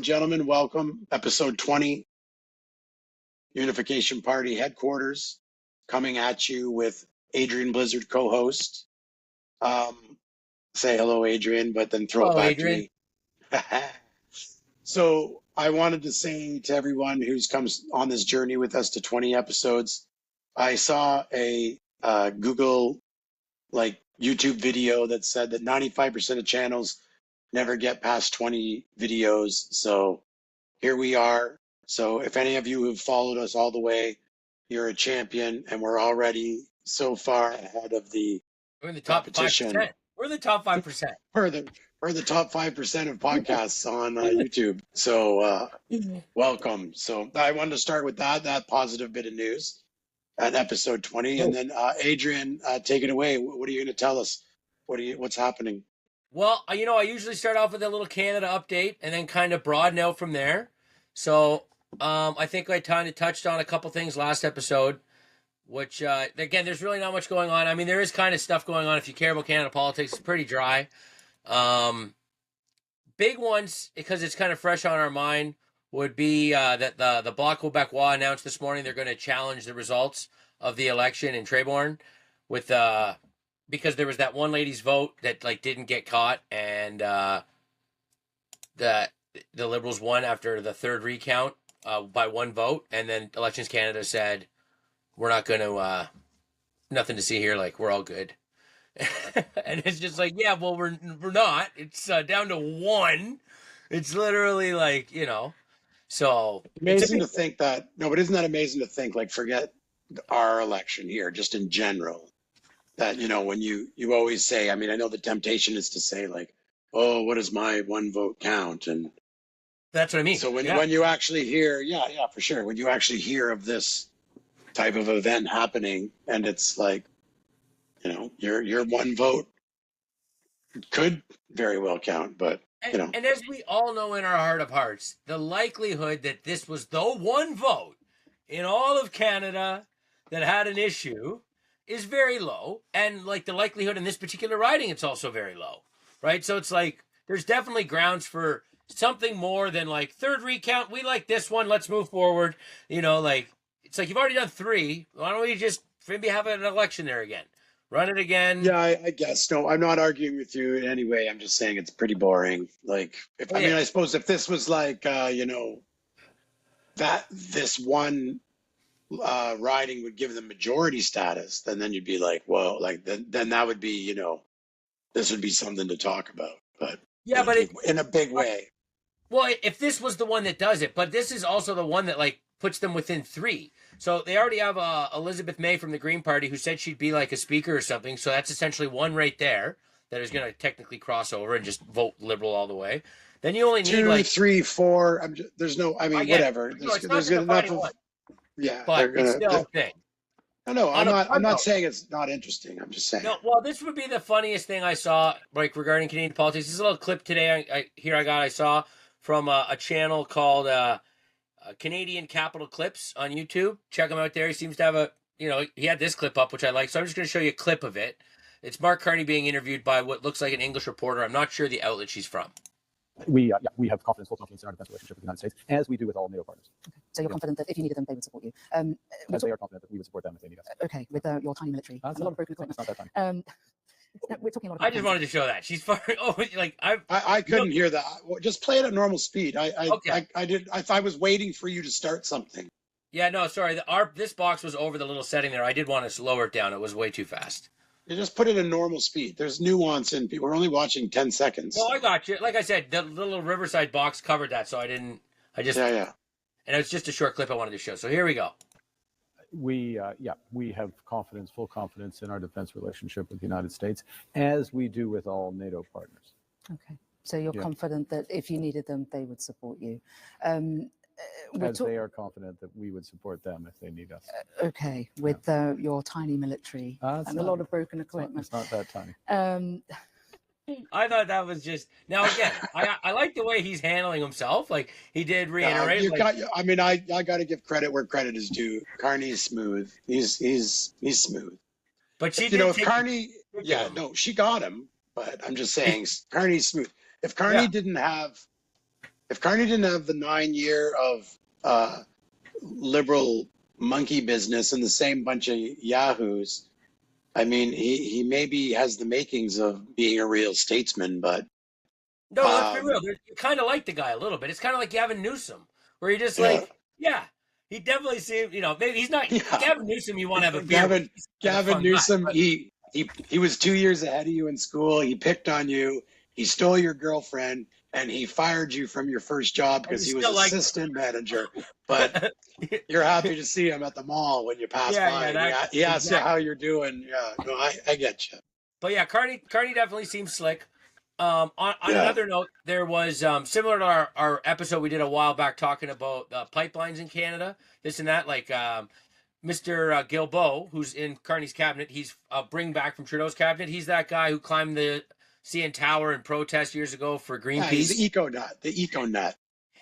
gentlemen, welcome. Episode 20, Unification Party headquarters, coming at you with Adrian Blizzard, co-host. Say hello, Adrian, but then throw it Hello, back Adrian. to me. So I wanted to say to everyone who's come on this journey with us to 20 episodes, I saw a Google YouTube video that said that 95% of channels never get past 20 videos. So here we are. So if any of you have followed us all the way, you're a champion, and we're already so far ahead of the We're in the top competition. 5%. We're the top 5%. We're the top 5% of podcasts on YouTube. So welcome. So I wanted to start with that positive bit of news at episode 20, and then Adrian, take it away. What are you going to tell us? What's happening? Well, I usually start off with a little Canada update and then kind of broaden out from there. So I think I kind of touched on a couple things last episode, which, again, there's really not much going on. I mean, there is kind of stuff going on. If you care about Canada politics, it's pretty dry. Big ones, because it's kind of fresh on our mind, would be that the Bloc Québécois announced this morning they're going to challenge the results of the election in Treyborn with because there was that one lady's vote that didn't get caught, and the Liberals won after the third recount by one vote, and then Elections Canada said, we're not going to nothing to see here, we're all good. And it's just yeah, well, we're not. It's down to one. It's literally so amazing to think that. No, but isn't that amazing to think, forget our election here, just in general, that when you always say, I mean, I know the temptation is to say oh, what does my one vote count? And that's what I mean. So when you actually hear, for sure, when you actually hear of this type of event happening, and it's your one vote could very well count, but and as we all know in our heart of hearts, the likelihood that this was the one vote in all of Canada that had an issue is very low, and the likelihood in this particular riding, it's also very low, right? So it's there's definitely grounds for something more than third recount. We like this one. Let's move forward. It's you've already done 3. Why don't we just maybe have an election there again? Run it again. Yeah, I guess. No, I'm not arguing with you in any way. I'm just saying it's pretty boring. I mean, I suppose if this was that this one riding would give them majority status, then you'd be well, then that would be, this would be something to talk about. But yeah, but in a big way. Well, if this was the one that does it, but this is also the one that puts them within 3. So they already have Elizabeth May from the Green Party who said she'd be a speaker or something. So that's essentially one right there that is going to technically cross over and just vote Liberal all the way. Then you only need 2, 3, 4. There's no. I mean, whatever. There's enough of. Yeah, but it's still a thing. No, I'm not saying it's not interesting. I'm just saying. No, well, this would be the funniest thing I saw regarding Canadian politics. This is a little clip today. I saw from a channel called Canadian Capital Clips on YouTube. Check him out there. He seems to have he had this clip up, which I like. So I'm just going to show you a clip of it. It's Mark Carney being interviewed by what looks like an English reporter. I'm not sure the outlet she's from. We have full confidence in our defense relationship with the United States, as we do with all NATO partners. Okay. So you're confident that if you needed them, they would support you? As they are confident that we would support them if they need us. Okay, with your tiny military. It's a lot of broken equipment. It's not that tiny. No, we're talking a lot I just wanted to show that she's far. I couldn't hear that. Just play it at normal speed. I was waiting for you to start something. Yeah, no, sorry. This box was over the little setting there. I did want to lower it down. It was way too fast. You just put it in normal speed. There's nuance in people. We're only watching 10 seconds. No, I got you. Like I said, the little Riverside box covered that, so I just yeah. And it was just a short clip I wanted to show. So here we go. We have full confidence in our defense relationship with the United States, as we do with all NATO partners. Okay, so you're confident that if you needed them, they would support you. As they are confident that we would support them if they need us. Okay, with your tiny military and a lot of broken equipment. It's not that tiny. I thought that was just now again. I like the way he's handling himself. He did reiterate. I got to give credit where credit is due. Carney's smooth. He's smooth. But she, if Carney, she got him. But I'm just saying, Carney's smooth. If Carney didn't have if Carney didn't have the 9 year of liberal monkey business and the same bunch of yahoos, I mean, he maybe has the makings of being a real statesman, but No, let's be real. You kind of like the guy a little bit. It's kind of like Gavin Newsom, where you're just yeah, like, yeah, he definitely seems, maybe he's not yeah. Gavin Newsom. You want to have a beer with. He's Gavin fun Newsom, guy, but he was 2 years ahead of you in school. He picked on you. He stole your girlfriend, and he fired you from your first job because he was assistant manager. But you're happy to see him at the mall when you pass by. He asks you how you're doing. Yeah, no, I get you. But yeah, Carney definitely seems slick. On another note, there was similar to our episode we did a while back talking about pipelines in Canada, this and that. Like Mr. Guilbeault, who's in Carney's cabinet, he's bring back from Trudeau's cabinet. He's that guy who climbed the CN Tower in protest years ago for Greenpeace. Yeah, he's the eco nut.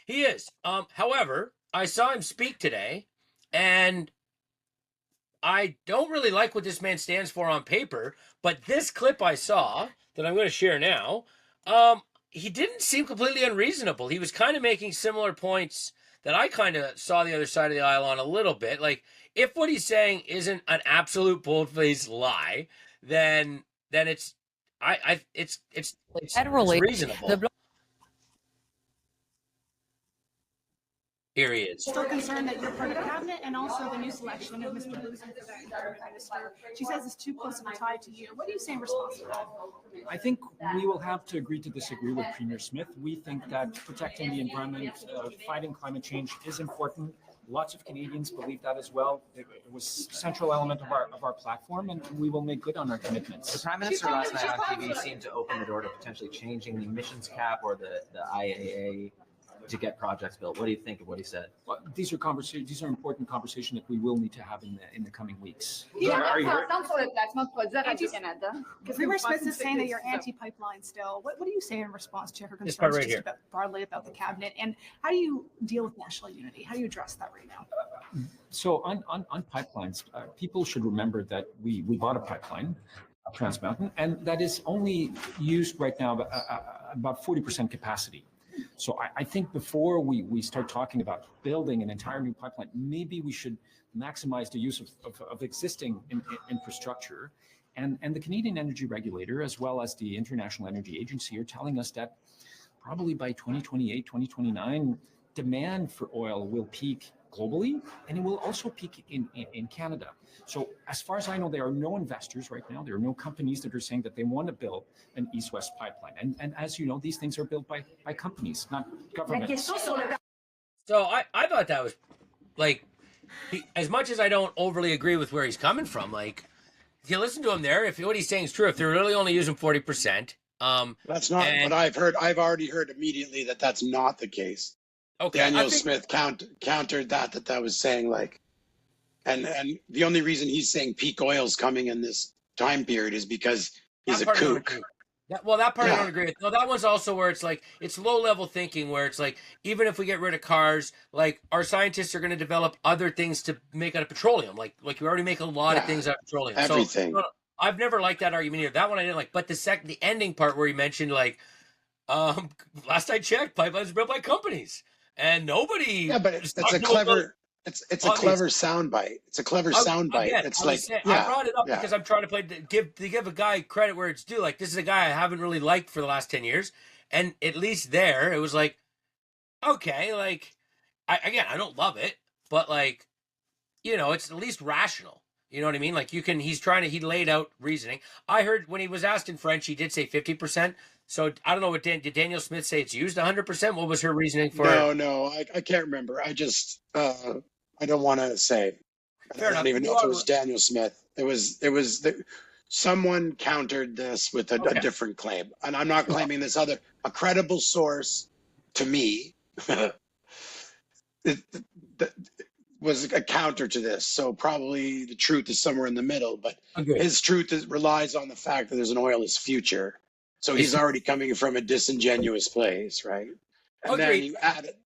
He is. However, I saw him speak today, and I don't really like what this man stands for on paper. But this clip I saw that I'm going to share now, he didn't seem completely unreasonable. He was kind of making similar points that I kind of saw the other side of the aisle on a little bit. Like, if what he's saying isn't an absolute bold-faced lie, then it's reasonable. Here he is. Still concerned that you're part of the cabinet, and also the new selection of Mr. Blues for the environment minister. She says it's too close of a tie to you. What do you say in response to that? I think we will have to agree to disagree with Premier Smith. We think that protecting the environment, fighting climate change is important. Lots of Canadians believe that as well. It was a central element of our platform, and we will make good on our commitments. The Prime Minister last night on TV seemed to open the door to potentially changing the emissions cap or the IAA to get projects built. What do you think of what he said? Well, these are important conversations that we will need to have in the coming weeks. Premier Smith is saying that you're anti-pipeline still. What do you say in response to her concerns broadly about the cabinet? And how do you deal with national unity? How do you address that right now? So on pipelines, people should remember that we bought a pipeline, Trans Mountain, and that is only used right now about 40% capacity. So I think before we start talking about building an entire new pipeline, maybe we should maximize the use of existing infrastructure. And the Canadian Energy Regulator, as well as the International Energy Agency, are telling us that probably by 2028, 2029, demand for oil will peak globally, and it will also peak in Canada. So as far as I know, there are no investors right now. There are no companies that are saying that they want to build an east-west pipeline. And as you know, these things are built by companies, not governments. So I thought that was, like, as much as I don't overly agree with where he's coming from, like, if you listen to him there, if what he's saying is true, if they're really only using 40%. That's not what I've heard. I've already heard immediately that that's not the case. Okay, Daniel Smith countered that was saying, like, and the only reason he's saying peak oil is coming in this time period is because he's a kook. That part I don't agree with. No, that one's also where it's like, it's low level thinking where it's like, even if we get rid of cars, like, our scientists are going to develop other things to make out of petroleum. Like you already make a lot of things out of petroleum. Everything. So, I've never liked that argument either. That one I didn't like. But the ending part where he mentioned, like, last I checked, pipelines are built by companies. And nobody. Yeah, but it's a clever. It's a clever soundbite. It's a clever soundbite. It's like, I brought it up because I'm trying to give a guy credit where it's due. Like, this is a guy I haven't really liked for the last 10 years, and at least there it was like, okay, like, I don't love it, but, like, it's at least rational. You know what I mean? Like, he laid out reasoning. I heard when he was asked in French, he did say 50%. So I don't know did Daniel Smith say it's used 100%? What was her reasoning for it? No, I can't remember. I just I don't want to say. I don't even know if it was Daniel Smith. It was someone countered this with a different claim, and I'm not claiming this a credible source to me. Was a counter to this, so probably the truth is somewhere in the middle. But his truth relies on the fact that there's an oilless future. So he's already coming from a disingenuous place, right? And then you add it.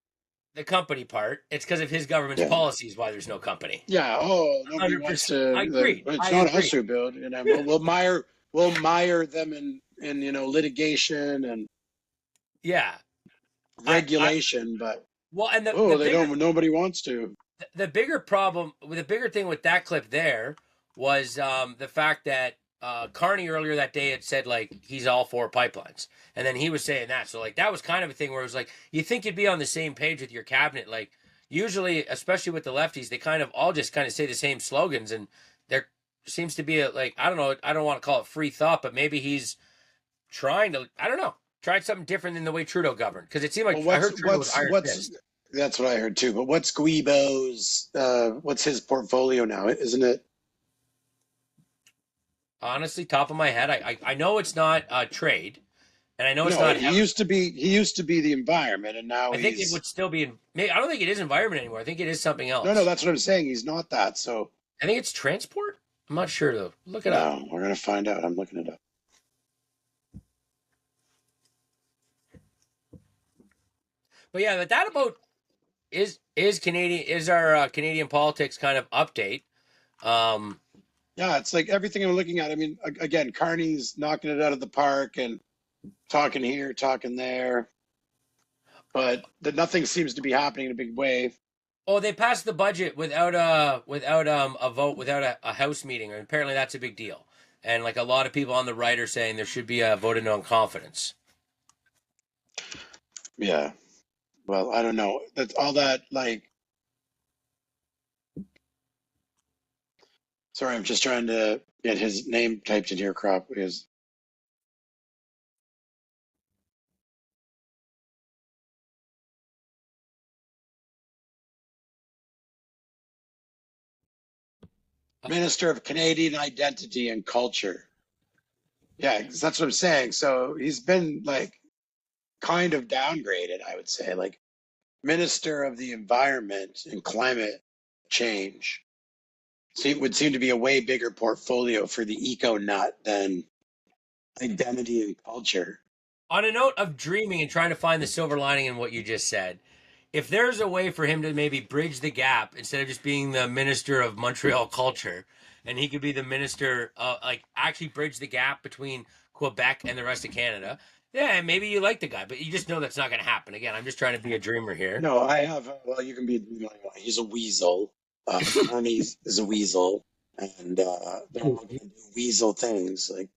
The company part, it's because of his government's policies why there's no company. Yeah. Oh, nobody wants to. I agree. It's not us who build. We'll mire them in litigation and. Yeah. regulation, but well, and they don't. Nobody wants to. The bigger problem, the bigger thing with that clip there was the fact that Carney earlier that day had said like he's all for pipelines, and then he was saying that. So like that was kind of a thing where it was like you think you'd be on the same page with your cabinet. Like usually, especially with the lefties, they kind of all just kind of say the same slogans, and there seems to be a like I don't know, I don't want to call it free thought, but maybe he's trying to tried something different than the way Trudeau governed, because it seemed like I heard Trudeau was iron fist. That's what I heard too. But what's Guibo's? What's his portfolio now? Isn't it? Honestly, top of my head, I know it's not trade, and I know it's not. He used to be the environment, and now I think it would still be. I don't think it is environment anymore. I think it is something else. No, that's what I'm saying. He's not that. So I think it's transport. I'm not sure though. Look it up. We're gonna find out. I'm looking it up. But yeah, that about is our Canadian politics kind of update. Yeah, it's like everything I'm looking at. I mean, again, Carney's knocking it out of the park and talking here, talking there, but nothing seems to be happening in a big way. Oh, they passed the budget without a vote, without a House meeting, and apparently that's a big deal. And like a lot of people on the right are saying there should be a vote of no confidence. Yeah. Well, I don't know. That's all that, like... Sorry, I'm just trying to get his name typed in here, Crop. Is Minister of Canadian Identity and Culture. Yeah, that's what I'm saying. So he's been, like, kind of downgraded, I would say. Like, Minister of the Environment and Climate Change. So it would seem to be a way bigger portfolio for the eco nut than identity and culture. On a note of dreaming and trying to find the silver lining in what you just said, if there's a way for him to maybe bridge the gap instead of just being the Minister of Montreal Culture, and he could be the minister, like actually bridge the gap between Quebec and the rest of Canada, yeah, maybe you like the guy, but you just know that's not going to happen. Again, I'm just trying to be a dreamer here. No, I have. Well, you can be. He's a weasel. Carney is a weasel, and they're all going to do weasel things. Like,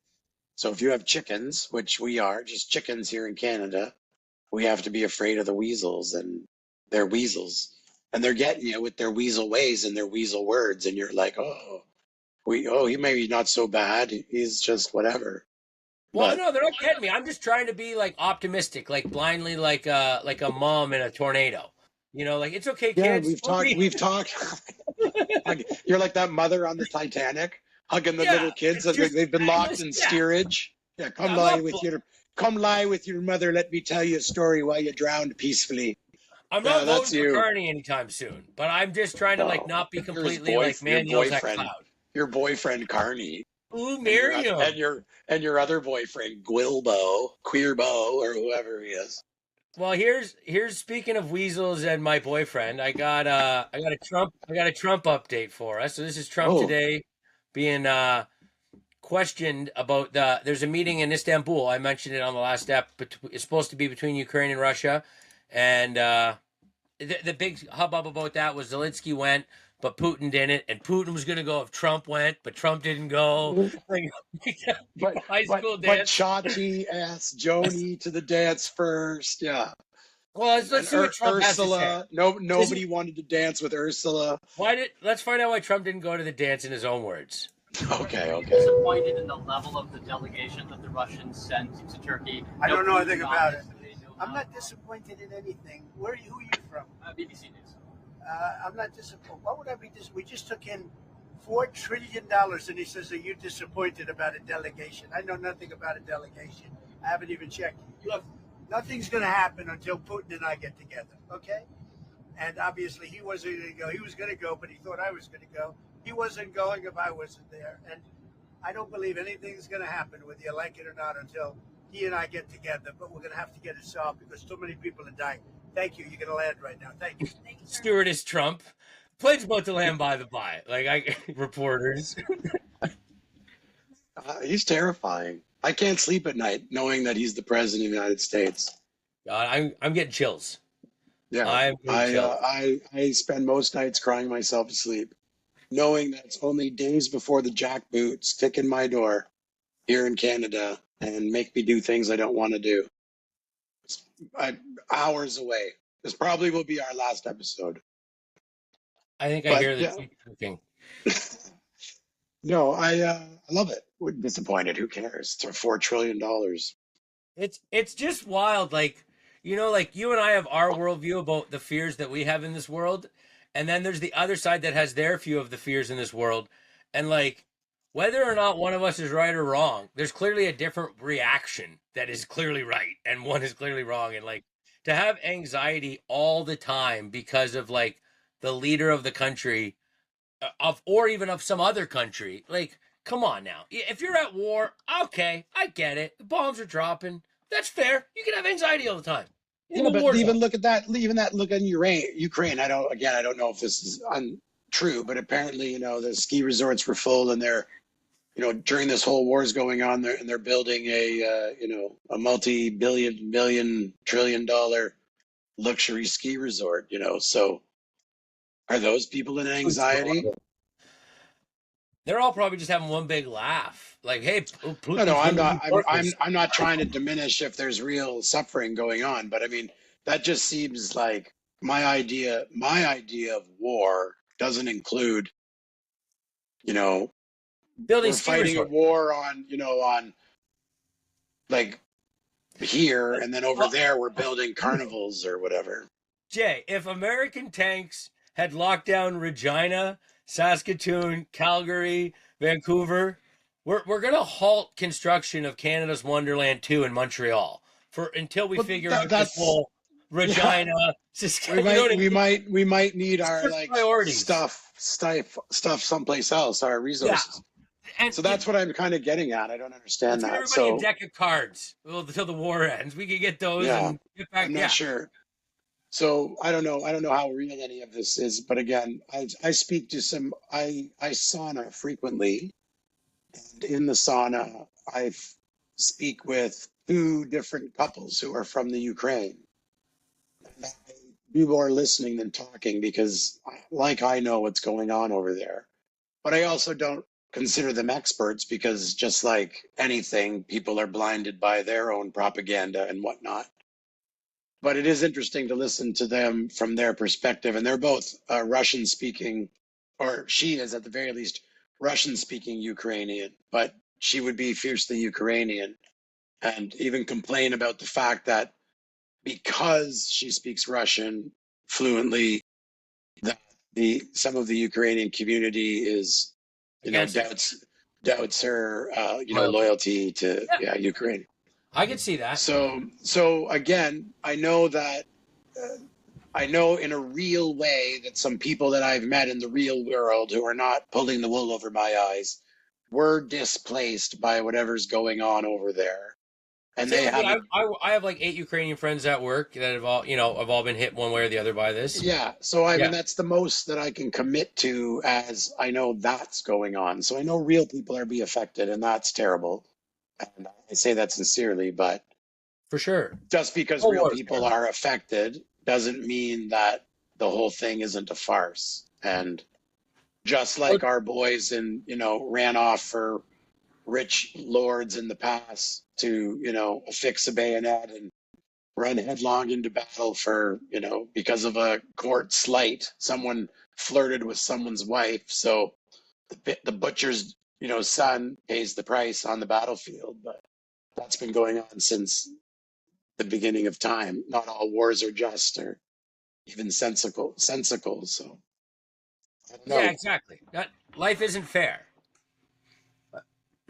so if you have chickens, which we are, just chickens here in Canada, we have to be afraid of the weasels, and they're weasels, and they're getting you with their weasel ways and their weasel words, and you're like, he may be not so bad. He's just whatever. Well, no, they're not getting me. I'm just trying to be like optimistic, like blindly, like a mom in a tornado. You know, like it's okay, kids. Yeah, we've talked. You're like that mother on the Titanic hugging the little kids as they've been locked in steerage. Yeah, come lie with your mother. Let me tell you a story while you drowned peacefully. I'm not voting for Carney anytime soon, but I'm just trying to like not be completely like man yells at cloud. Your boyfriend Carney. Ooh, Miriam. And your other boyfriend Queerbo, or whoever he is. Well, here's speaking of weasels and my boyfriend, I got a Trump update for us. So this is Trump today being questioned about there's a meeting in Istanbul. I mentioned it on the last step. It's supposed to be between Ukraine and Russia, and the big hubbub about that was Zelensky went, but Putin didn't, and Putin was going to go if Trump went, but Trump didn't go. But Chachi asked Joni to the dance first. Yeah. Well, let's see what Trump Ursula, has to say. Nobody wanted to dance with Ursula. Let's find out why Trump didn't go to the dance in his own words. Okay. Disappointed in the level of the delegation that the Russians sent to Turkey. I don't know anything about it. I'm not disappointed in anything. Who are you from? BBC News. I'm not disappointed. Why would I be disappointed? We just took in $4 trillion, and he says, are you disappointed about a delegation? I know nothing about a delegation. I haven't even checked. Look, nothing's going to happen until Putin and I get together, okay? And obviously he wasn't going to go. He was going to go, but he thought I was going to go. He wasn't going if I wasn't there. And I don't believe anything's going to happen, whether you like it or not, until he and I get together. But we're going to have to get it solved because too many people are dying. Thank you. You're going to land right now. Thank you. Stewardess Trump. Plane's about to land by the by. Reporters. He's terrifying. I can't sleep at night knowing that he's the president of the United States. God, I'm getting chills. Yeah, I'm getting chills. I spend most nights crying myself to sleep, knowing that it's only days before the jackboots kick in my door here in Canada and make me do things I don't want to do. I, hours away. This probably will be our last episode. I think I But hear the yeah, teeth cooking. no, I love it. We're disappointed. Who cares? It's $4 trillion. It's just wild. Like, like you and I have our worldview about the fears that we have in this world, and then there's the other side that has their view of the fears in this world. And like, whether or not one of us is right or wrong, there's clearly a different reaction that is clearly right and one is clearly wrong. And like, to have anxiety all the time because of like the leader of the country of or even of some other country, like, come on now. If you're at war, okay, I get it. The bombs are dropping. That's fair. You can have anxiety all the time. Yeah, but even look at that. Even that. Look at Ukraine. I don't know if this is untrue, but apparently, the ski resorts were full, and they're, during this whole war is going on, they're building a multi-billion, million, trillion-dollar luxury ski resort. So are those people in anxiety? They're all probably just having one big laugh. Like, hey, Putin's No, I'm not. I'm not trying to diminish if there's real suffering going on, but I mean that just seems like my idea. My idea of war doesn't include, building we're ski fighting resort. a war on like here, and then over there we're building carnivals or whatever. Jay, if American tanks had locked down Regina, Saskatoon, Calgary, Vancouver, we're gonna halt construction of Canada's Wonderland 2 in Montreal until we figure out this whole Regina. Yeah. We might need our like priorities. stuff someplace else, our resources. Yeah. And so that's what I'm kind of getting at. I don't understand that. Everybody a deck of cards until the war ends. We could get those and get back. I'm not sure. So I don't know. I don't know how real any of this is. But again, I speak to I sauna frequently. And in the sauna, I speak with 2 different couples who are from the Ukraine. And I do more listening than talking because I know what's going on over there. But I also don't consider them experts because just like anything, people are blinded by their own propaganda and whatnot. But it is interesting to listen to them from their perspective. And they're both Russian speaking, or she is at the very least Russian speaking Ukrainian, but she would be fiercely Ukrainian and even complain about the fact that because she speaks Russian fluently, that some of the Ukrainian community is, doubts her, loyalty to Ukraine. I could see that. So again, I know that I know in a real way that some people that I've met in the real world who are not pulling the wool over my eyes were displaced by whatever's going on over there. And I have like 8 Ukrainian friends at work that have all been hit one way or the other by this. Yeah. So I mean, that's the most that I can commit to, as I know that's going on. So I know real people are being affected, and that's terrible. And I say that sincerely, but for sure, just because real people are affected doesn't mean that the whole thing isn't a farce. And just like our boys ran off for rich lords in the past to, affix a bayonet and run headlong into battle for, because of a court slight, someone flirted with someone's wife. So the butcher's, son pays the price on the battlefield. But that's been going on since the beginning of time. Not all wars are just or even sensical. So I don't know. Yeah, exactly. Life isn't fair.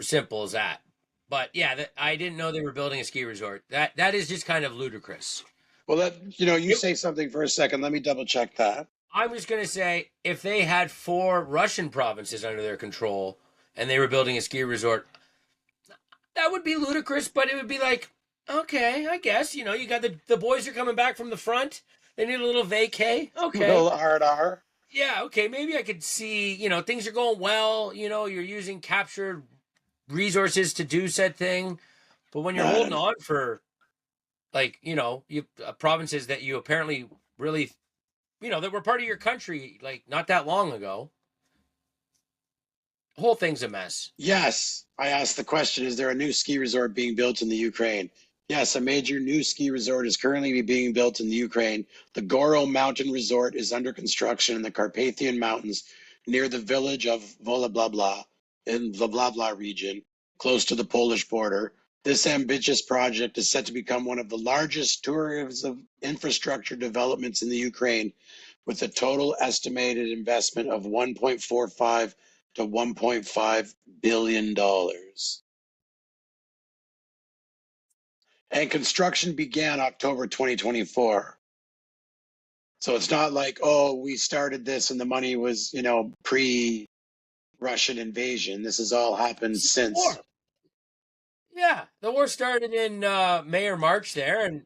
Simple as that. But yeah, I didn't know they were building a ski resort. That is just kind of ludicrous. Well, you say something for a second. Let me double check that. I'm just going to say, if they had 4 Russian provinces under their control and they were building a ski resort, that would be ludicrous, but it would be like, okay, I guess, you got the boys are coming back from the front. They need a little vacay. Okay. A little R&R. Yeah, okay, maybe I could see, things are going well, you're using captured resources to do said thing. But when you're holding on for like, you know, you provinces that you apparently really, you know, that were part of your country like not that long ago. The whole thing's a mess. Yes, I asked the question, is there a new ski resort being built in the Ukraine? Yes, a major new ski resort is currently being built in the Ukraine. The Goro Mountain Resort is under construction in the Carpathian Mountains near the village of Voloblavla in the Blavla region, close to the Polish border. This ambitious project is set to become one of the largest tourism infrastructure developments in the Ukraine, with a total estimated investment of 1.45 to $1.5 billion. And construction began October 2024. So it's not like, oh, we started this and the money was, you know, pre-Russian invasion. This has all happened since. Yeah, the war started in May or March there, and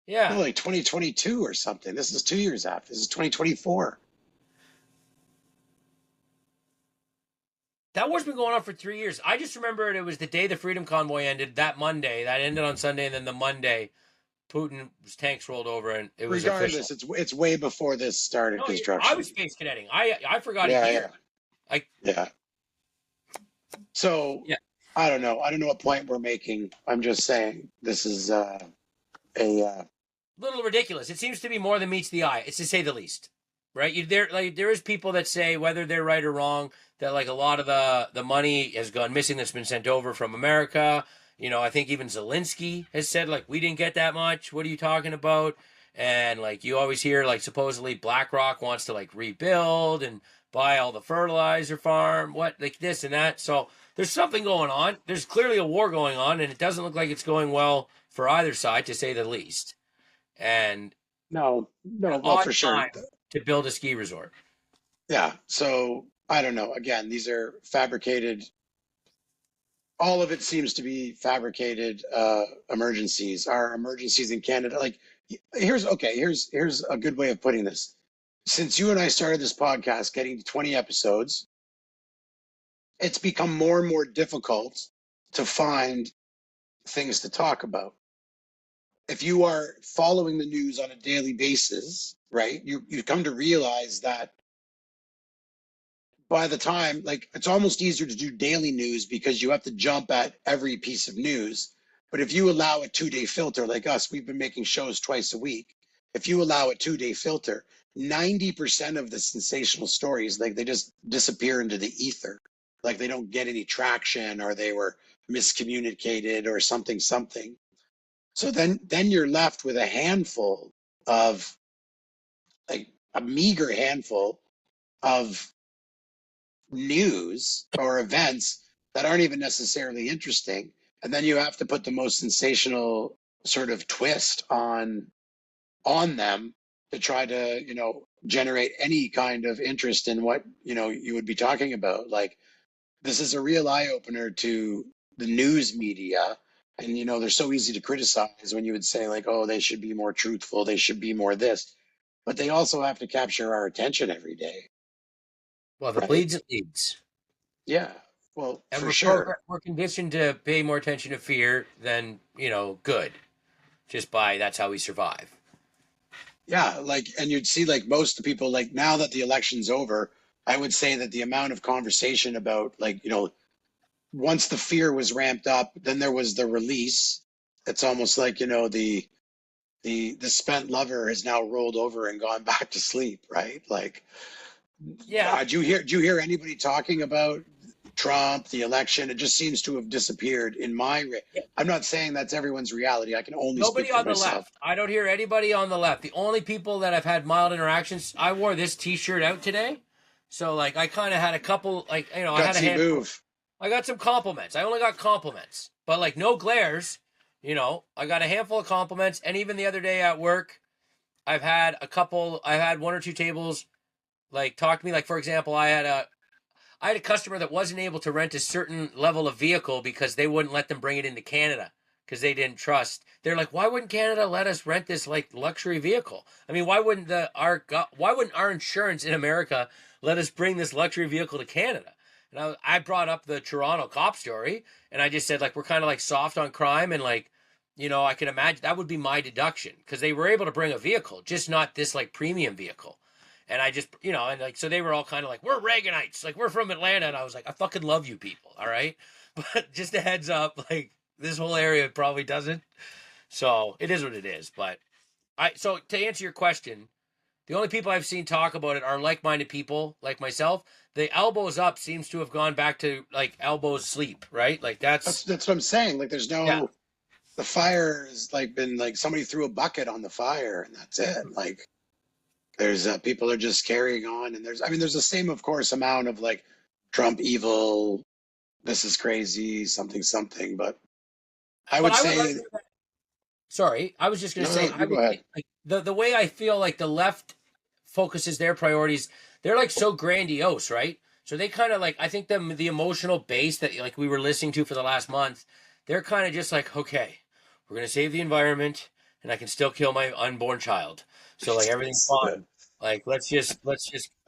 yeah, No, like 2022 or something. This is 2 years after. This is 2024. that war's been going on for 3 years. I just remember it was the day the Freedom Convoy ended, that Monday. That ended on Sunday, and then the Monday, Putin's tanks rolled over, and it was regardless. official. It's way before this started construction. I was space cadetting. I forgot yeah, a year. Yeah. So yeah. I don't know what point we're making. I'm just saying this is a little ridiculous. It seems to be more than meets the eye. It's to say the least, right? There is people that say, whether they're right or wrong, that like a lot of the money has gone missing that's been sent over from America. You know, I think even Zelensky has said like, we didn't get that much. What are you talking about? And like you always hear like supposedly BlackRock wants to like rebuild and buy all the fertilizer farm, what like this and that. So there's something going on. There's clearly a war going on, and it doesn't look like it's going well for either side, to say the least. And no, well, for sure, to build a ski resort. Yeah. So I don't know. Again, these are fabricated. All of it seems to be fabricated emergencies. Our emergencies in Canada, like here's a good way of putting this. Since you and I started this podcast, getting to 20 episodes, it's become more and more difficult to find things to talk about. If you are following the news on a daily basis, right, you come to realize that by the time, like, it's almost easier to do daily news because you have to jump at every piece of news. But if you allow a 2-day filter, like us, we've been making shows twice a week. If you allow a 2-day filter, 90% of the sensational stories, like, they just disappear into the ether. Like, they don't get any traction, or they were miscommunicated or something. So then you're left with a handful of, like, a meager handful of news or events that aren't even necessarily interesting. And then you have to put the most sensational sort of twist on them to try to, you know, generate any kind of interest in what, you know, you would be talking about. Like, this is a real eye opener to the news media. And, you know, they're so easy to criticize when you would say, like, oh, they should be more truthful, they should be more this. But they also have to capture our attention every day. Well, the bleeds it leads. Yeah. Well, and for sure. We're conditioned to pay more attention to fear than, you know, good. Just by that's how we survive. Yeah, like, and you'd see, like, most of the people, like, now that the election's over, I would say that the amount of conversation about, like, you know, once the fear was ramped up, then there was the release. It's almost like, you know, the spent lover has now rolled over and gone back to sleep, right? Like, yeah. Do you hear anybody talking about Trump, the election? It just seems to have disappeared in my. I'm not saying that's everyone's reality. I can only nobody speak for on the myself. left. I don't hear anybody on the left. The only people that I've had mild interactions. I wore this T-shirt out today, so like I kind of had a couple. Like, you know, I had a handful. Move. I got some compliments. I only got compliments, but like no glares. You know, I got a handful of compliments, and even the other day at work, I've had a couple. I had one or two tables like talk to me. Like, for example, I had a customer that wasn't able to rent a certain level of vehicle because they wouldn't let them bring it into Canada because they didn't trust. They're like, why wouldn't Canada let us rent this like luxury vehicle? I mean, why wouldn't our insurance in America let us bring this luxury vehicle to Canada? And I brought up the Toronto cop story, and I just said, like, we're kind of like soft on crime, and like, I can imagine that would be my deduction, because they were able to bring a vehicle, just not this like premium vehicle. And I just, and like, so they were all kind of like, we're Reaganites, like we're from Atlanta. And I was like, I fucking love you people. All right. But just a heads up, like this whole area probably doesn't. So it is what it is. But so to answer your question, the only people I've seen talk about it are like-minded people like myself. The elbows up seems to have gone back to like elbows sleep, right? Like that's what I'm saying. Like there's no, yeah. The fire has like been like somebody threw a bucket on the fire and that's it. Like there's people are just carrying on, and there's the same, of course, amount of like Trump evil, this is crazy, something, but I would say, sorry, I was just going to say, you go ahead. Like, the way I feel like the left focuses their priorities, they're like so grandiose, right? So they kind of like, I think the emotional base that like we were listening to for the last month, they're kind of just like, okay, we're going to save the environment and I can still kill my unborn child. So like everything's fine. Like, let's just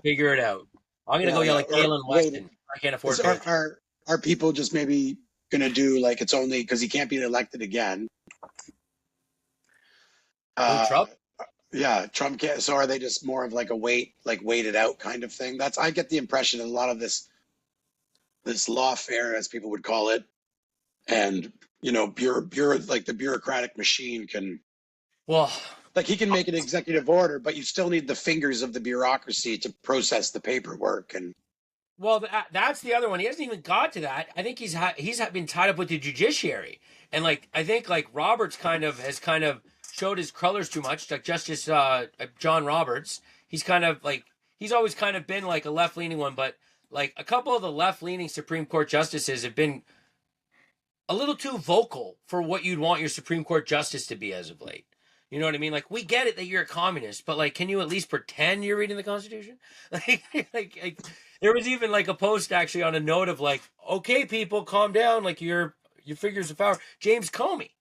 figure it out. I'm going to go yell at Galen Weston. I can't afford it. Are people just maybe going to do like, it's only because he can't be elected again? Trump? Yeah, Trump can't. So are they just more of like a waited out kind of thing? I get the impression that a lot of this lawfare, as people would call it, and like the bureaucratic machine can, like he can make an executive order, but you still need the fingers of the bureaucracy to process the paperwork. And well, that's the other one. He hasn't even got to that. I think he's been tied up with the judiciary, and like I think like Roberts has showed his colors too much. Like Justice John Roberts, he's always kind of been like a left leaning one, but like a couple of the left leaning Supreme Court justices have been a little too vocal for what you'd want your Supreme Court justice to be as of late. You know what I mean? Like, we get it that you're a communist, but like, can you at least pretend you're reading the Constitution? Like there was even like a post actually on a note of like, okay, people, calm down. Like your figures of power. James Comey,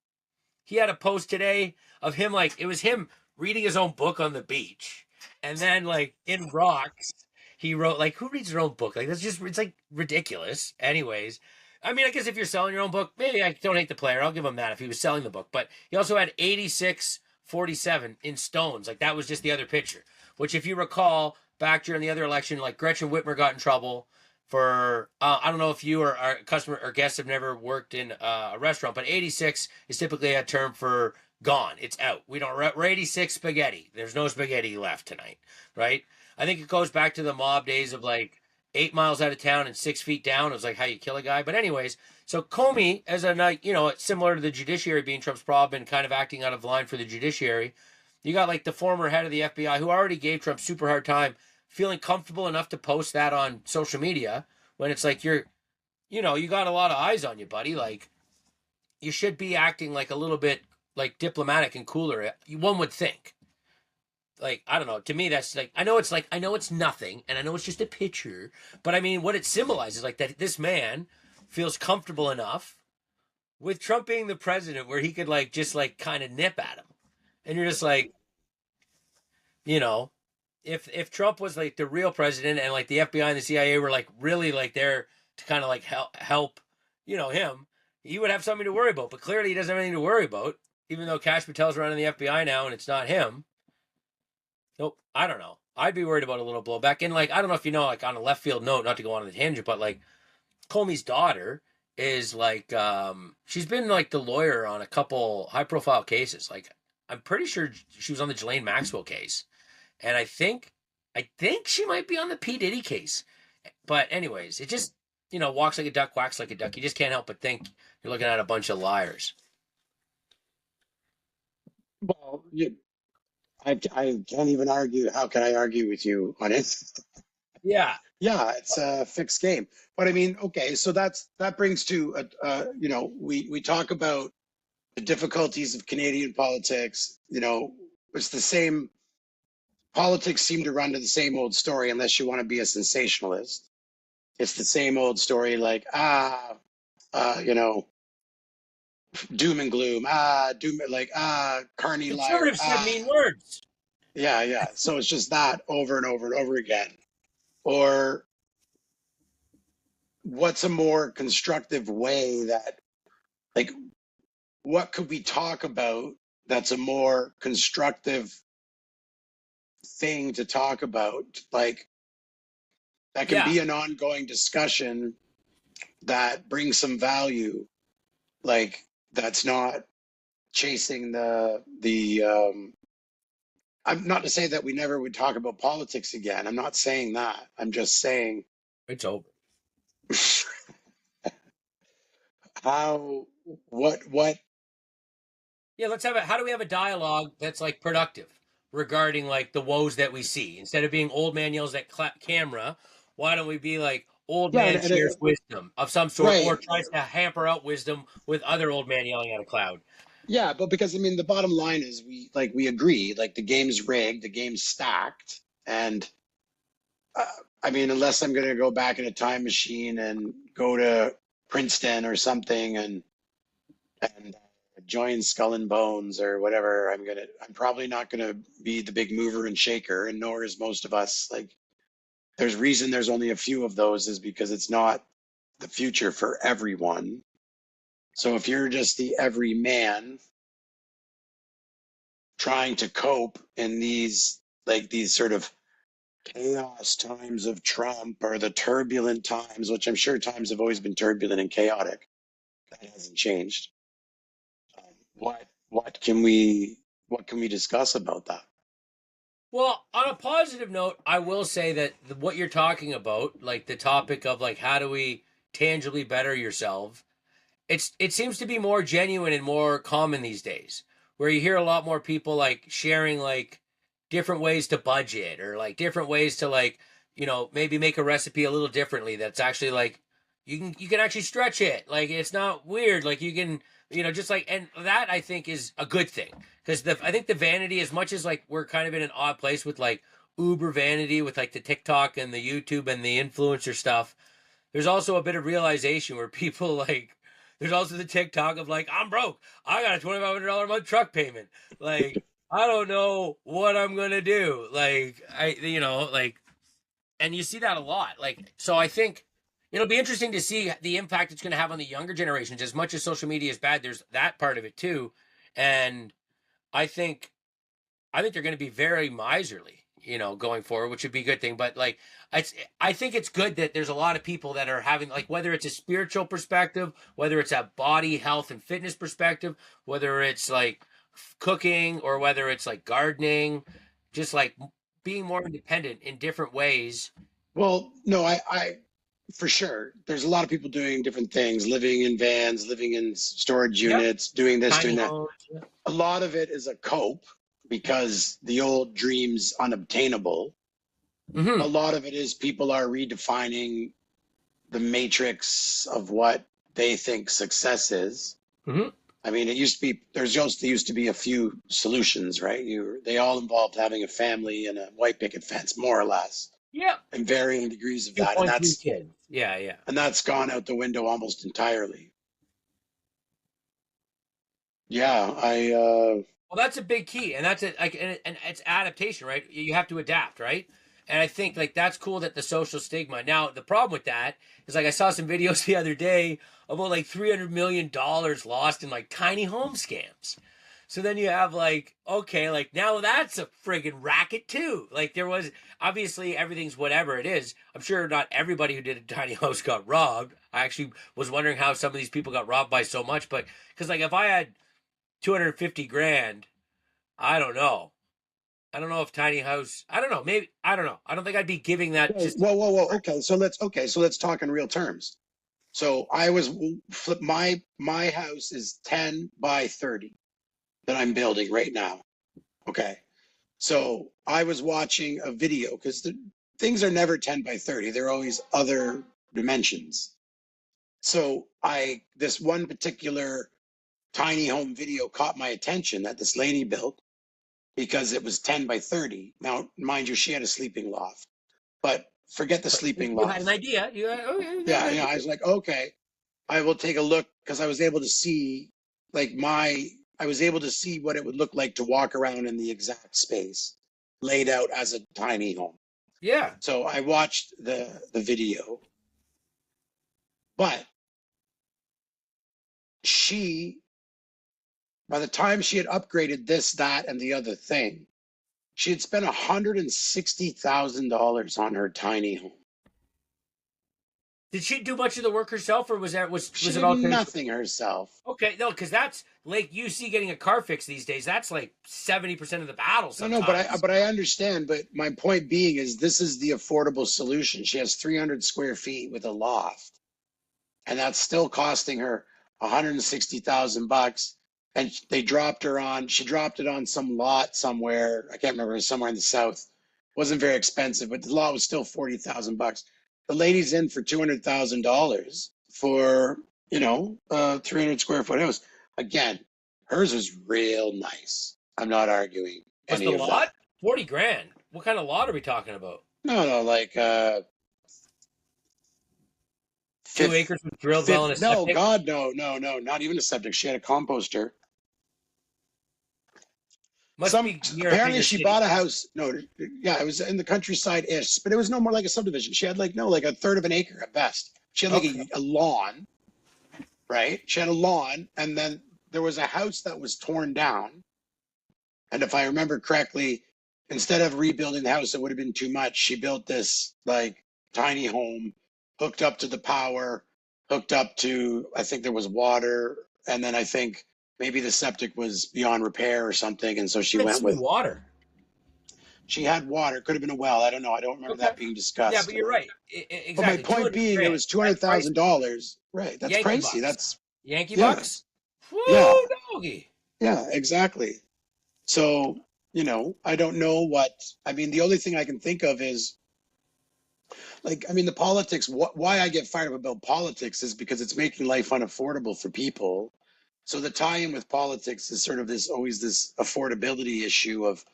he had a post today of him, like it was him reading his own book on the beach, and then like in rocks, he wrote like, who reads their own book? Like it's like ridiculous. Anyways. I mean, I guess if you're selling your own book, maybe I don't hate the player. I'll give him that if he was selling the book. But he also had 86-47 in stones. Like, that was just the other picture. Which, if you recall, back during the other election, like, Gretchen Whitmer got in trouble for, I don't know if you or our customer or guests have never worked in a restaurant, but 86 is typically a term for gone. It's out. We're 86 spaghetti. There's no spaghetti left tonight, right? I think it goes back to the mob days of, like, 8 miles out of town and 6 feet down. It was like how you kill a guy. But anyways, so Comey, as similar to the judiciary being Trump's problem and kind of acting out of line for the judiciary, you got like the former head of the FBI who already gave Trump super hard time, feeling comfortable enough to post that on social media when it's like you got a lot of eyes on you, buddy. Like, you should be acting like a little bit like diplomatic and cooler. One would think. Like, I don't know. To me, that's like, I know it's nothing, and I know it's just a picture, but I mean, what it symbolizes, like that this man feels comfortable enough with Trump being the president where he could like just like kind of nip at him, and you're just like, if Trump was like the real president and like the FBI and the CIA were like really like there to kind of like help, him, he would have something to worry about. But clearly, he doesn't have anything to worry about, even though Kash Patel's running the FBI now, and it's not him. Nope. I don't know. I'd be worried about a little blowback. And like, I don't know if you know, like on a left field note, not to go on a tangent, but like Comey's daughter is like, she's been like the lawyer on a couple high profile cases. Like, I'm pretty sure she was on the Ghislaine Maxwell case. And I think she might be on the P. Diddy case. But anyways, it just, walks like a duck, quacks like a duck. You just can't help but think you're looking at a bunch of liars. Well, I can't even argue. How can I argue with you on it? Yeah. Yeah, it's a fixed game. But I mean, okay, so that brings to, we talk about the difficulties of Canadian politics. It's the same, politics seem to run to the same old story unless you want to be a sensationalist. It's the same old story like, doom and gloom, Carney liar. Conservatives said mean words. Yeah. So it's just that over and over and over again. Or what's a more constructive way that, like, what could we talk about that's a more constructive thing to talk about? Like, that can be an ongoing discussion that brings some value, like that's not chasing I'm not to say that we never would talk about politics again. I'm not saying that. I'm just saying it's over. how what Yeah, let's have how do we have a dialogue that's like productive regarding like the woes that we see? Instead of being old man yells at camera, why don't we be like old yeah, man shares wisdom of some sort, right. or tries to hamper out wisdom with other old man yelling at a cloud? Yeah, but because I mean the bottom line is we agree, like the game's rigged, the game's stacked, and uh, I mean unless I'm going to go back in a time machine and go to Princeton or something and join Skull and Bones or whatever, I'm probably not gonna be the big mover and shaker, and nor is most of us. Like, there's only a few of those is because it's not the future for everyone. So if you're just the everyman trying to cope in these sort of chaos times of Trump or the turbulent times, which I'm sure times have always been turbulent and chaotic, that hasn't changed. What can we discuss about that? Well, on a positive note, I will say that what you're talking about, like the topic of like how do we tangibly better yourself, it seems to be more genuine and more common these days, where you hear a lot more people like sharing like different ways to budget or like different ways to like, maybe make a recipe a little differently that's actually like you can actually stretch it. Like it's not weird. Like you can, just like, and that I think is a good thing, because I think the vanity, as much as like we're kind of in an odd place with like uber vanity with like the TikTok and the YouTube and the influencer stuff, there's also a bit of realization where people like, there's also the TikTok of like, I'm broke. I got a $2,500 a month truck payment. Like, I don't know what I'm going to do. Like, and you see that a lot. Like, so I think it'll be interesting to see the impact it's going to have on the younger generations. As much as social media is bad, there's that part of it too. And I think they're going to be very miserly, going forward, which would be a good thing. But like, I think it's good that there's a lot of people that are having, like, whether it's a spiritual perspective, whether it's a body health and fitness perspective, whether it's like cooking or whether it's like gardening, just like being more independent in different ways. Well, no, I for sure. There's a lot of people doing different things, living in vans, living in storage Yep. units, doing this, Tiny doing that. homes. A lot of it is a cope because the old dream's unobtainable. Mm-hmm. A lot of it is people are redefining the matrix of what they think success is. Mm-hmm. I mean, there used to be a few solutions, right? They all involved having a family and a white picket fence, more or less. Yeah. And varying degrees of that. 2.3 kids. Yeah, yeah. And that's gone out the window almost entirely. Yeah, Well, that's a big key, and that's it. Like, and it's adaptation, right? You have to adapt, right? And I think like that's cool that the social stigma. Now, the problem with that is like I saw some videos the other day about like $300 million lost in like tiny home scams. So then you have like, okay, like now that's a friggin' racket too. Like there was obviously everything's whatever it is. I'm sure not everybody who did a tiny house got robbed. I actually was wondering how some of these people got robbed by so much, but because like if I had 250 grand, I don't know. I don't know if tiny house. I don't know. Maybe I don't know. I don't think I'd be giving that. whoa, Just whoa. Okay, so let's talk in real terms. So my house is 10 by 30 that I'm building right now. Okay. So I was watching a video because the things are never 10 by 30. They're always other dimensions. So this one particular tiny home video caught my attention that this lady built because it was 10 by 30. Now, mind you, she had a sleeping loft, but forget the sleeping you had loft. an idea. You had, okay, Yeah, I was like, okay, I will take a look because I was able to see I was able to see what it would look like to walk around in the exact space laid out as a tiny home. Yeah. So I watched the video, but she by the time she had upgraded this, that, and the other thing, she had spent $160,000 on her tiny home. Did she do much of the work herself, or was She it did all nothing herself? Okay, no, because that's like UC getting a car fixed these days. That's like 70% of the battle sometimes. No, but I understand. But my point being is, this is the affordable solution. She has 300 square feet with a loft, and that's still costing her $160,000. And they dropped her on. She dropped it on some lot somewhere. I can't remember. It was somewhere in the south. It wasn't very expensive, but the lot was still $40,000. The lady's in for $200,000 for, you know, a 300 square foot house. Again, hers was real nice. I'm not arguing Was any the of lot that. 40 grand? What kind of lot are we talking about? No, like 2 acres with drilled well in a no, septic? God, no, not even a septic. She had a composter. Apparently she bought a house. No, yeah, it was in the countryside-ish, but it was no more like a subdivision. She had like a third of an acre at best. She had like a lawn, right? She had a lawn, and then there was a house that was torn down. And if I remember correctly, instead of rebuilding the house, it would have been too much. She built this like tiny home, hooked up to the power, hooked up to, I think there was water, and then I think maybe the septic was beyond repair or something, and so she went with water. She had water. Could have been a well. I don't know. I don't remember that being discussed. Yeah, but you're right. Exactly. But my point being, it was $200,000. Right. That's Yankee pricey. bucks. That's Yankee yeah. bucks. Woo, Yeah. doggy. Yeah, exactly. So, you know, I don't know what, I mean, the only thing I can think of is, like, I mean, the politics, why I get fired up about politics is because it's making life unaffordable for people. So the tie-in with politics is sort of always this affordability issue of,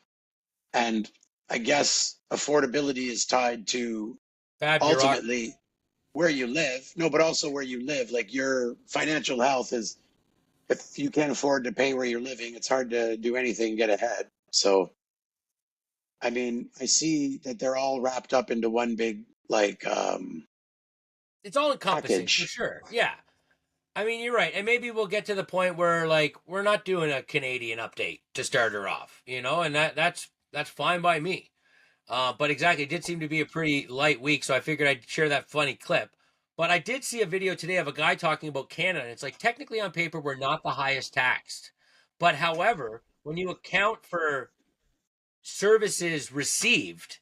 and I guess affordability is tied to ultimately where you live. No, but also where you live. Like, your financial health is, if you can't afford to pay where you're living, it's hard to do anything and get ahead. So, I mean, I see that they're all wrapped up into one big, like, it's all encompassing package. for sure. Yeah. I mean, you're right. And maybe we'll get to the point where, like, we're not doing a Canadian update to start her off, you know, and that's fine by me. But exactly, it did seem to be a pretty light week, so I figured I'd share that funny clip. But I did see a video today of a guy talking about Canada, and it's like, technically on paper, we're not the highest taxed. But however, when you account for services received,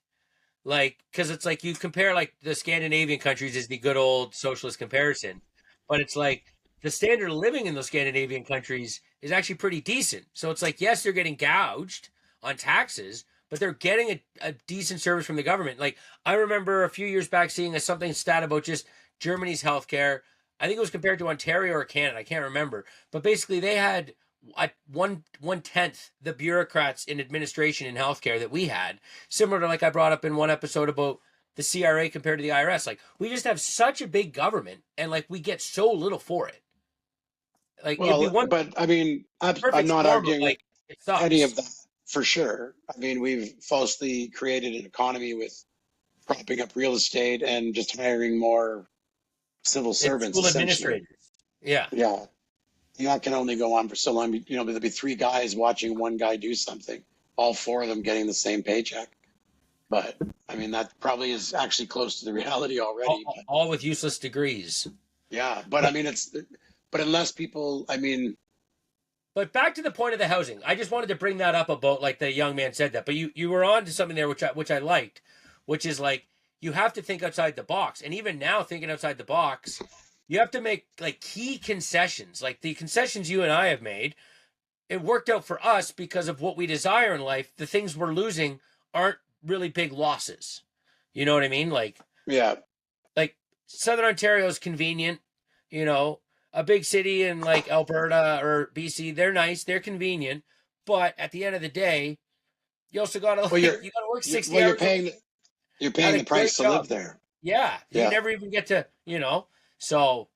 like, because it's like you compare like the Scandinavian countries is the good old socialist comparison, but it's like the standard of living in those Scandinavian countries is actually pretty decent. So it's like, yes, they're getting gouged on taxes, but they're getting a decent service from the government. Like, I remember a few years back seeing something stat about just Germany's healthcare. I think it was compared to Ontario or Canada. I can't remember. But basically, they had one-tenth the bureaucrats in administration in healthcare that we had. Similar to, like, I brought up in one episode about the CRA compared to the IRS. Like, we just have such a big government, and like we get so little for it. Like, well, but I mean, I'm not arguing like, any of that for sure. I mean, we've falsely created an economy with propping up real estate and just hiring more civil servants. School administrators. Yeah. Yeah. That can only go on for so long. You know, there'll be three guys watching one guy do something, all four of them getting the same paycheck. But I mean, that probably is actually close to the reality already. All with useless degrees. Yeah. But I mean, but unless people, I mean. But back to the point of the housing. I just wanted to bring that up about, like, the young man said that. But you were on to something there which I liked, which is like, you have to think outside the box. And even now, thinking outside the box, you have to make like key concessions. Like the concessions you and I have made, it worked out for us because of what we desire in life. The things we're losing aren't really big losses. You know what I mean? Like, yeah, like Southern Ontario is convenient. You know, a big city in like Alberta or BC, they're nice, they're convenient. But at the end of the day, you also got to you got to work 60 hours. You're paying the price to live there. Yeah, you never even get to, you know. So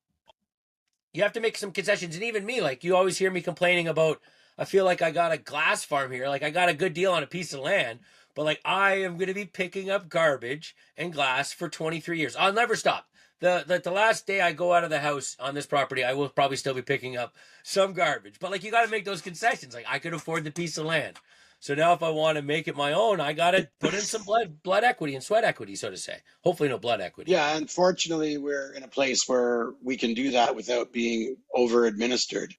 you have to make some concessions. And even me, like, you always hear me complaining about, I feel like I got a glass farm here. Like, I got a good deal on a piece of land, but like, I am going to be picking up garbage and glass for 23 years. I'll never stop. the last day I go out of the house on this property, I will probably still be picking up some garbage. But like, you got to make those concessions. Like, I could afford the piece of land. So now if I want to make it my own, I got to put in some blood equity and sweat equity, so to say. Hopefully no blood equity. Yeah, unfortunately, we're in a place where we can do that without being over administered.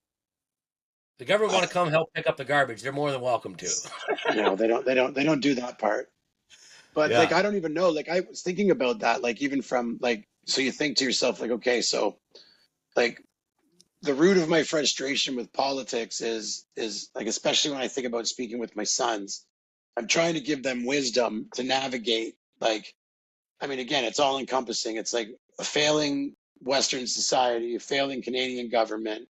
The government want to come help pick up the garbage. They're more than welcome to. No, they don't do that part. But like, I don't even know. Like, I was thinking about that. Like, even from like, so you think to yourself, like, okay, so like, the root of my frustration with politics is like, especially when I think about speaking with my sons, I'm trying to give them wisdom to navigate. Like, I mean, again, it's all encompassing. It's like a failing Western society, a failing Canadian government.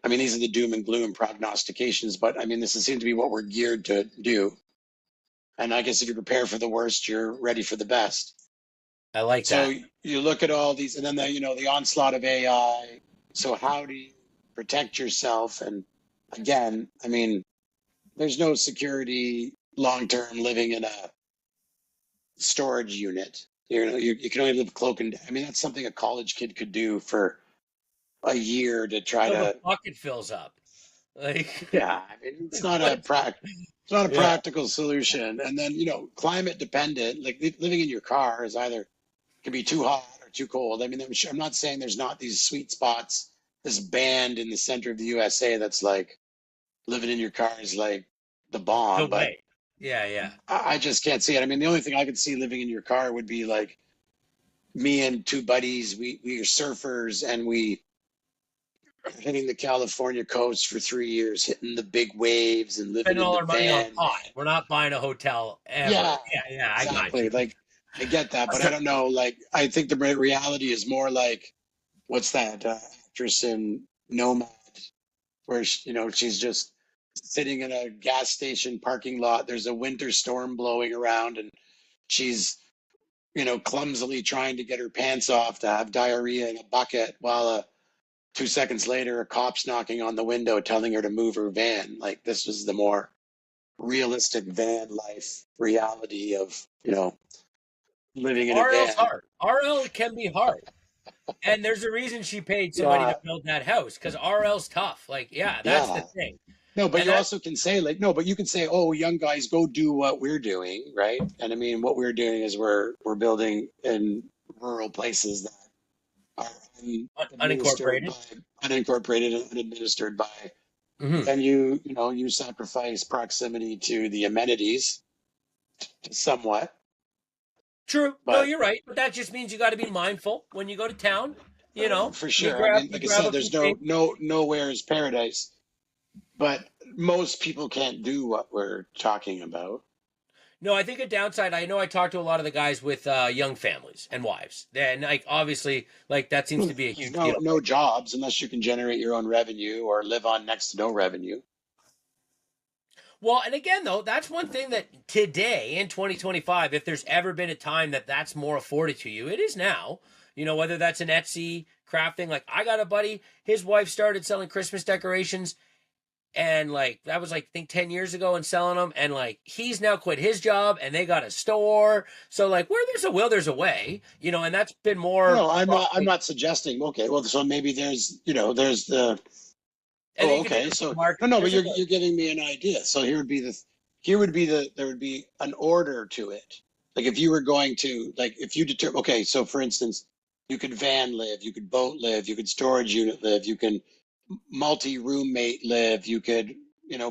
I mean, these are the doom and gloom prognostications, but I mean, this seems to be what we're geared to do. And I guess if you prepare for the worst, you're ready for the best. I like that. So you look at all these, and then the onslaught of AI. So how do you protect yourself? And again, I mean, there's no security long-term living in a storage unit. You can only live cloak and, I mean, that's something a college kid could do for a year to try So to. the bucket fills up. Like, yeah, I mean, it's not a practical solution. And then, climate dependent, like living in your car is either can be too hot or too cold. I mean, I'm not saying there's not these sweet spots, this band in the center of the USA that's like living in your car is like the bomb. But yeah. I just can't see it. I mean, the only thing I could see living in your car would be like me and two buddies. We are surfers and we are hitting the California coast for 3 years, hitting the big waves and living spending in all the our money on van. pot. We're not buying a hotel ever. Yeah, I got Exactly. you. Like, I get that, but I don't know. Like, I think the reality is more like, what's that actress in Nomad, where she's just sitting in a gas station parking lot. There's a winter storm blowing around, and she's clumsily trying to get her pants off to have diarrhea in a bucket, while 2 seconds later, a cop's knocking on the window telling her to move her van. Like, this was the more realistic van life reality of living in a van. RL's hard. RL can be hard. And there's a reason she paid somebody to build that house, because RL's tough. Like, that's the thing. No, but you also can say but you can say, oh, young guys, go do what we're doing, right? And I mean, what we're doing is we're building in rural places that are unincorporated and unadministered by. Mm-hmm. And you sacrifice proximity to the amenities somewhat. True. No, you're right. But that just means you got to be mindful when you go to town. For sure. I mean, like I said, there's nowhere is paradise. But most people can't do what we're talking about. No, I think a downside, I know I talked to a lot of the guys with young families and wives. And like, obviously, like, that seems to be a huge deal. No jobs unless you can generate your own revenue or live on next to no revenue. Well, and again, though, that's one thing that today in 2025, if there's ever been a time that that's more afforded to you, it is now. Whether that's an Etsy crafting. Like, I got a buddy, his wife started selling Christmas decorations. And like, that was like, I think 10 years ago, and selling them. And like, he's now quit his job and they got a store. So like, where there's a will, there's a way, and that's been more. No, I'm not suggesting. Okay. Well, so maybe there's the. Oh, okay. So no, but you're giving me an idea. So there would be an order to it. Like, if you were going to, like, if you okay. So for instance, you could van live, you could boat live, you could storage unit live, you can multi-roommate live, you could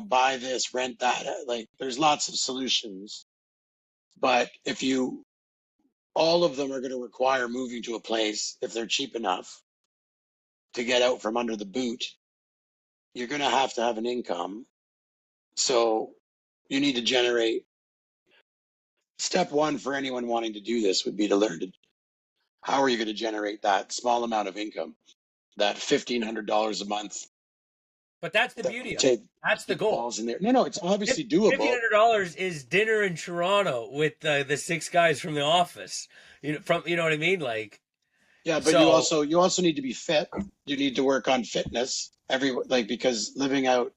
buy this, rent that. Like, there's lots of solutions, but all of them are going to require moving to a place, if they're cheap enough to get out from under the boot. You're going to have an income. So you need to generate. Step one for anyone wanting to do this would be to learn how are you going to generate that small amount of income, that $1,500 a month. But that's the beauty of it. That's the goal. In there. No, it's obviously doable. $1,500 is dinner in Toronto with the 6 guys from the office. You know what I mean? Like, yeah, but you also need to be fit. You need to work on fitness. Because living out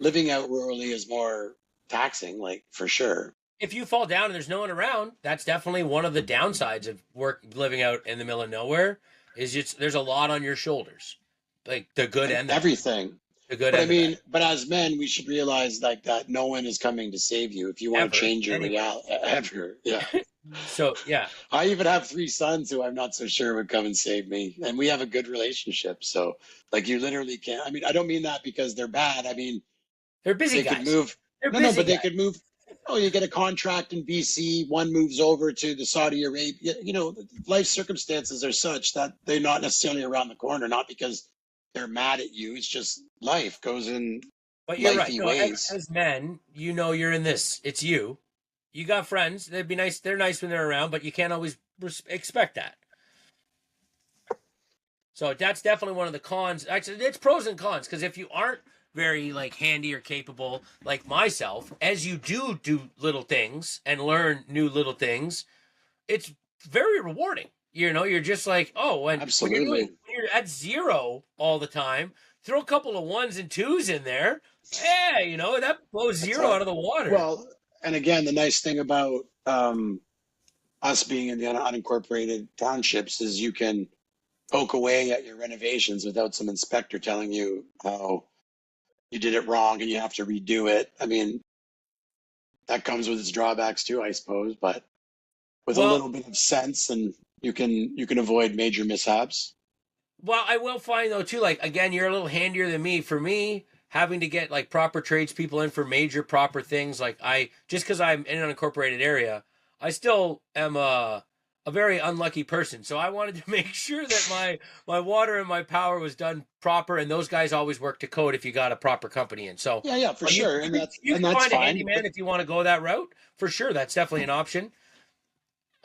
rurally is more taxing, like, for sure. if you fall down and there's no one around, that's definitely one of the downsides of living out in the middle of nowhere. Is just there's a lot on your shoulders, like the good and the bad. Everything. The good But I and the bad. mean, but as men, we should realize like that no one is coming to save you if you want to Ever, change your anyway. reality ever. Yeah. So yeah, I even have 3 sons who I'm not so sure would come and save me, and we have a good relationship. So like you literally can't. I mean, I don't mean that because they're bad. I mean, they're busy they guys. could move. They're No, busy but they guys. could move. Oh, you get a contract in BC, one moves over to the Saudi Arabia. You know, life circumstances are such that they're not necessarily around the corner, not because they're mad at you. It's just life goes in But you're right. lifey No, ways. as men, you know you're in this. It's you. You got friends. They'd be nice. They're nice when they're around, but you can't always expect that. So that's definitely one of the cons. Actually, it's pros and cons because if you aren't very like handy or capable like myself, as you do little things and learn new little things, it's very rewarding. You know, you're just like, oh, and Absolutely. when you're at 0 all the time, throw a couple of 1s and 2s in there. Yeah, you know, that blows 0 out of the water. Well, and again, the nice thing about us being in the unincorporated townships is you can poke away at your renovations without some inspector telling you how you did it wrong and you have to redo it. I mean, that comes with its drawbacks too, I suppose, but with a little bit of sense, and you can avoid major mishaps. Well, I will find though too, like again, you're a little handier than me. For me, having to get like proper tradespeople in for major proper things, like just because I'm in an unincorporated area, I still am a very unlucky person. So I wanted to make sure that my water and my power was done proper, and those guys always work to code if you got a proper company in. So yeah, for sure, and that's you can that's find a fine. handyman if you want to go that route. For sure, that's definitely an option.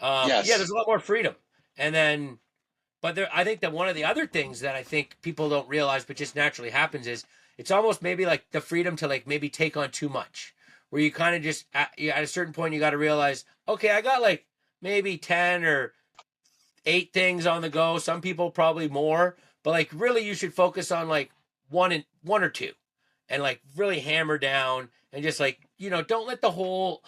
Yes. Yeah, there's a lot more freedom, and then. But I think that one of the other things that I think people don't realize, but just naturally happens, is it's almost maybe like the freedom to like maybe take on too much, where you kind of just at a certain point you got to realize, okay, I got like maybe 10 or 8 things on the go. Some people probably more, but like really you should focus on like one or two, and like really hammer down and just like don't let the whole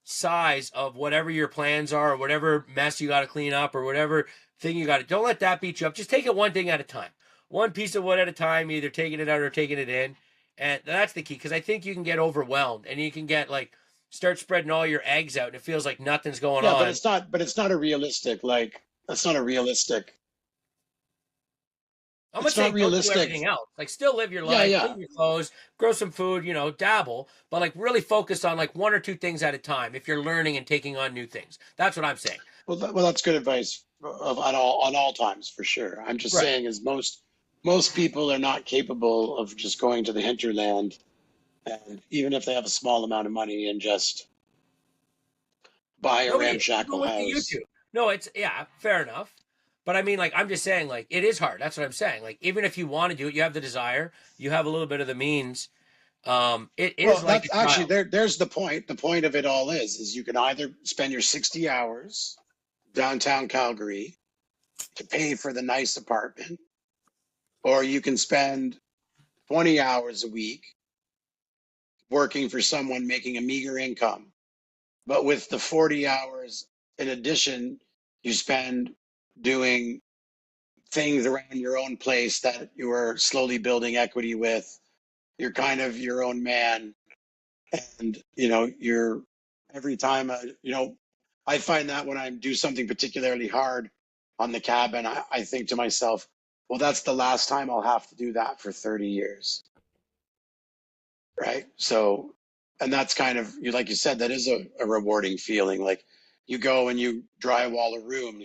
size of whatever your plans are or whatever mess you got to clean up or whatever thing you got to, don't let that beat you up. Just take it one thing at a time, one piece of wood at a time, either taking it out or taking it in. And that's the key, because I think you can get overwhelmed and you can get like start spreading all your eggs out and it feels like nothing's going on. But it's not a realistic, like that's not a realistic. I'm not saying don't do everything else. Like still live your life, clean your clothes, grow some food, dabble, but like really focus on like 1 or 2 things at a time if you're learning and taking on new things. That's what I'm saying. Well, that's good advice on all times for sure. I'm just saying is most people are not capable of just going to the hinterland, and even if they have a small amount of money, and just buy a ramshackle house. No, it's fair enough. But I mean, like, I'm just saying, like, it is hard. That's what I'm saying. Like, even if you want to do it, you have the desire, you have a little bit of the means. It is like actually there's the point. The point of it all is you can either spend your 60 hours downtown Calgary to pay for the nice apartment, or you can spend 20 hours a week working for someone making a meager income. But with the 40 hours in addition, you spend doing things around your own place that you are slowly building equity with. You're kind of your own man. And, you're every time, I find that when I do something particularly hard on the cabin, I think to myself, well, that's the last time I'll have to do that for 30 years. Right. So, and that's kind of, like you said, that is a rewarding feeling. Like you go and you drywall a room,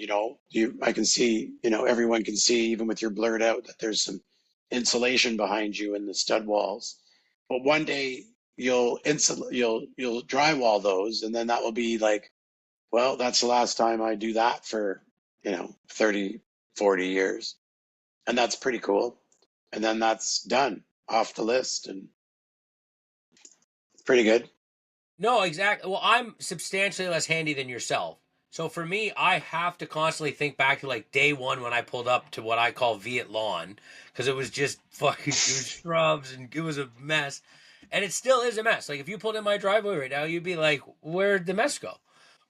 I can see, everyone can see, even with your blurred out, that there's some insulation behind you in the stud walls. But one day you'll drywall those, and then that will be like, well, that's the last time I do that for, 30, 40 years. And that's pretty cool. And then that's done, off the list, and it's pretty good. No, exactly. Well, I'm substantially less handy than yourself. So for me, I have to constantly think back to like day one when I pulled up to what I call Viet Lawn, because it was just fucking, it was shrubs and it was a mess. And it still is a mess. Like if you pulled in my driveway right now, you'd be like, where'd the mess go?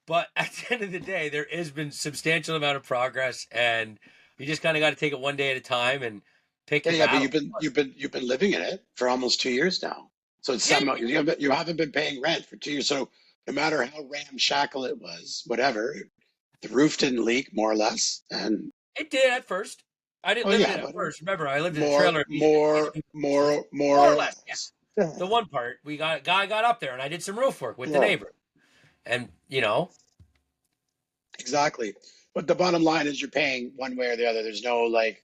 But at the end of the day, there has been substantial amount of progress, and you just kind of got to take it one day at a time and pick your Yeah, but battle. you've been living in it for almost 2 years now. So it's you haven't been paying rent for 2 years. So no matter how ramshackle it was, whatever, the roof didn't leak more or less. And It did at first. I didn't oh live in yeah, it at but first. Remember, I lived in a more, trailer. more, more, more More or or less, yeah. less. Yeah, The one part, guy got up there, and I did some roof work with the yeah, neighbor. And, exactly. But the bottom line is you're paying one way or the other. There's no like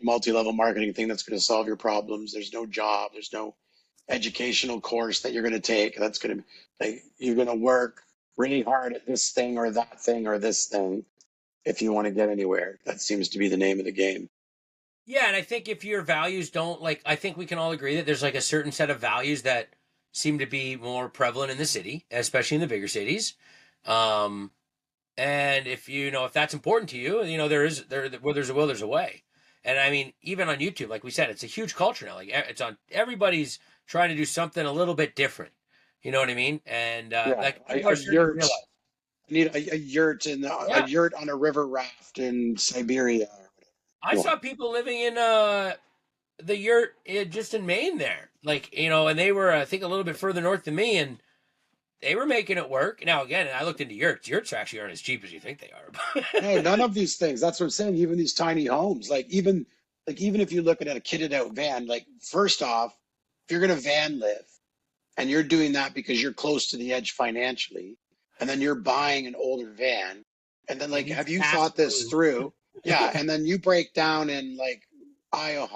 multi-level marketing thing that's going to solve your problems. There's no job. There's no educational course that you're going to take that's going to like you're going to work really hard at this thing or that thing or this thing if you want to get anywhere. That seems to be the name of the game. yeah, and I think if your values don't, like, I think we can all agree that there's like a certain set of values that seem to be more prevalent in the city, especially in the bigger cities. Um, And if if that's important to you, where there's a will, there's a way. And I mean, even on YouTube, like we said, it's a huge culture now. Like it's on everybody's trying to do something a little bit different. You know what I mean? And Yeah, like people a are starting to yurt. realize. I need a yurt a Yeah, yurt on a river raft in Siberia. I Come on. saw people living in the yurt just in Maine there, like and they were I think a little bit further north than me, and they were making it work. Now again, I looked into yurts. Yurts actually aren't as cheap as you think they are. No, none of these things. That's what I'm saying. Even these tiny homes, even if you're looking at a kitted out van, like first off, if you're gonna van live, and you're doing that because you're close to the edge financially, and then you're buying an older van, and then It like, needs have you fast thought this food. through? Yeah, and then you break down in like Iowa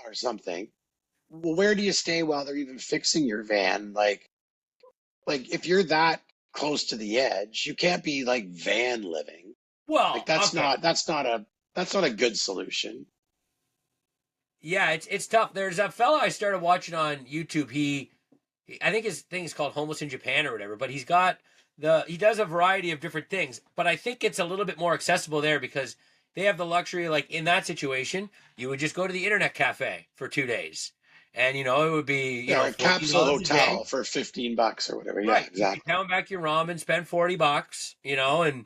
or something. Well, where do you stay while they're even fixing your van? Like if you're that close to the edge, you can't be like van living. Like Well, okay. that's not a good solution. Yeah, it's tough. There's a fella I started watching on YouTube. I think his thing is called Homeless in Japan or whatever, but he does a variety of different things. But I think it's a little bit more accessible there because they have the luxury, like in that situation, you would just go to the internet cafe for 2 days. And it would be, Yeah, a capsule $14 a day. hotel for $15 or whatever. Yeah, Right. You can exactly. count back your ramen, spend $40, and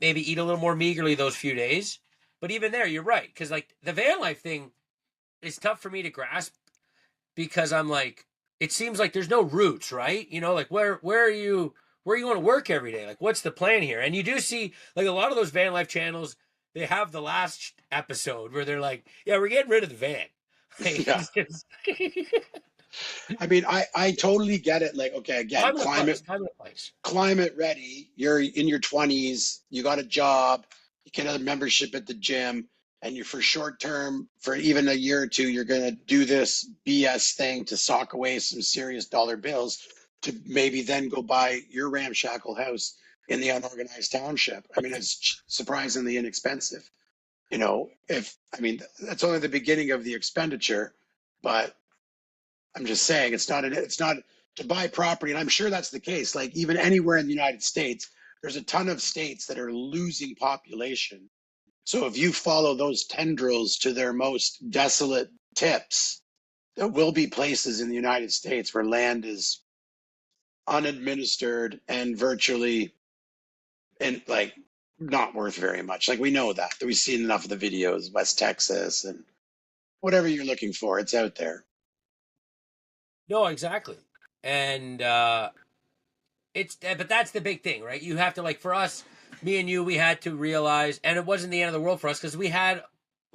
maybe eat a little more meagerly those few days. But even there, you're right. Because like the van life thing is tough for me to grasp because I'm like, it seems like there's no roots, right? Like where are you going to work every day? Like what's the plan here? And you do see like a lot of those van life channels, they have the last episode where they're like, yeah, we're getting rid of the van. Like, Yeah. I mean, I totally get it. Like, okay, again, time and place. climate ready. You're in your 20s, you got a job, you get a membership at the gym, and you're for short term, for even a year or two, you're going to do this BS thing to sock away some serious dollar bills to maybe then go buy your ramshackle house in the unorganized township. I mean, it's surprisingly inexpensive. I mean, that's only the beginning of the expenditure, but I'm just saying it's not to buy property, and I'm sure that's the case. Like even anywhere in the United States, there's a ton of states that are losing population. So if you follow those tendrils to their most desolate tips, there will be places in the United States where land is unadministered and virtually and like not worth very much. Like we know that. We've seen enough of the videos, West Texas and whatever you're looking for, it's out there. No, exactly. And but that's the big thing, right? You have to, like, for us, me and you, we had to realize, and it wasn't the end of the world for us because we had